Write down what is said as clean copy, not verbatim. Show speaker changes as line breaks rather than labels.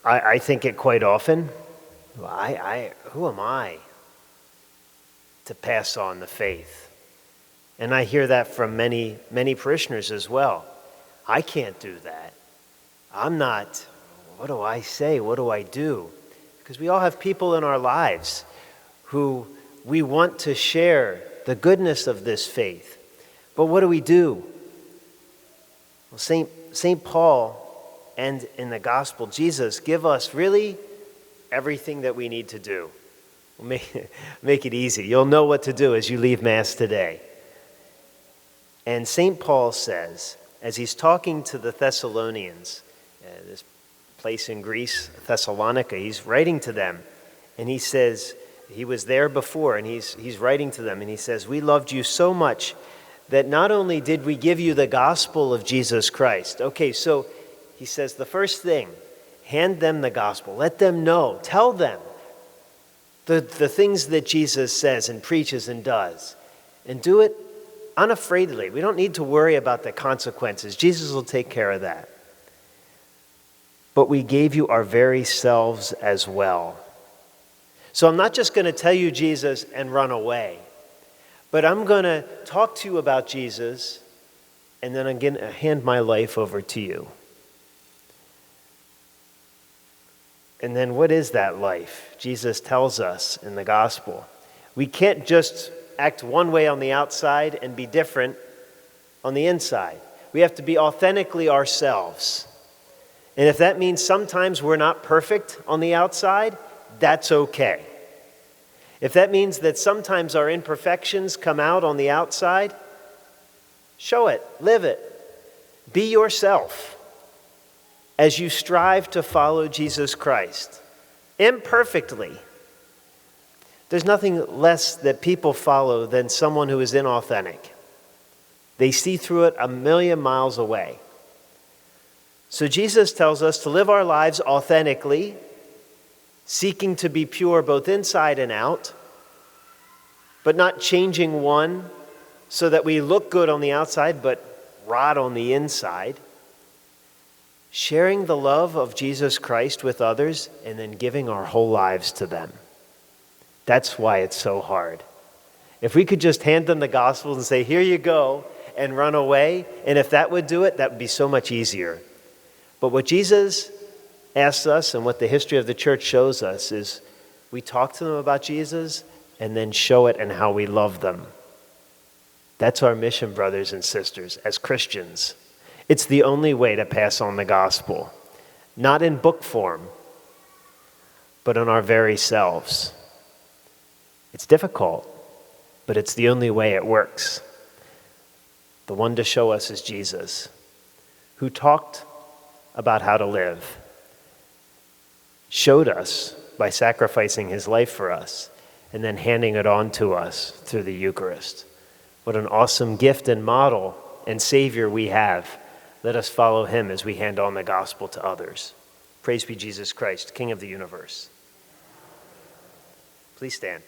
I think it quite often. Who am I to pass on the faith? And I hear that from many parishioners as well. I can't do that. I'm not, what do I say? What do I do? Because we all have people in our lives who we want to share the goodness of this faith. But what do? Well, St. Paul and in the gospel, Jesus give us really everything that we need to do. We'll make it easy. You'll know what to do as you leave Mass today. And St. Paul says, as he's talking to the Thessalonians, this place in Greece, Thessalonica, he's writing to them, and he says, he was there before, and he's writing to them, and he says, we loved you so much that not only did we give you the gospel of Jesus Christ. Okay, so he says the first thing, hand them the gospel. Let them know. Tell them the things that Jesus says and preaches and does. And do it unaffraidly. We don't need to worry about the consequences. Jesus will take care of that. But we gave you our very selves as well. So I'm not just going to tell you Jesus and run away, but I'm going to talk to you about Jesus, and then I'm going to hand my life over to you. And then what is that life? Jesus tells us in the gospel. We can't just act one way on the outside and be different on the inside. We have to be authentically ourselves. And if that means sometimes we're not perfect on the outside, that's okay. If that means that sometimes our imperfections come out on the outside, show it, live it. Be yourself as you strive to follow Jesus Christ, imperfectly. There's nothing less that people follow than someone who is inauthentic. They see through it a million miles away. So Jesus tells us to live our lives authentically, seeking to be pure both inside and out, but not changing one so that we look good on the outside but rot on the inside. Sharing the love of Jesus Christ with others and then giving our whole lives to them. That's why it's so hard. If we could just hand them the gospel and say, here you go, and run away, and if that would do it, that would be so much easier. But what Jesus asks us and what the history of the church shows us is we talk to them about Jesus and then show it and how we love them. That's our mission, brothers and sisters, as Christians. It's the only way to pass on the gospel, not in book form, but in our very selves. It's difficult, but it's the only way it works. The one to show us is Jesus, who talked about how to live, showed us by sacrificing his life for us, and then handing it on to us through the Eucharist. What an awesome gift and model and Savior we have. Let us follow him as we hand on the gospel to others. Praise be Jesus Christ, King of the universe. Please stand.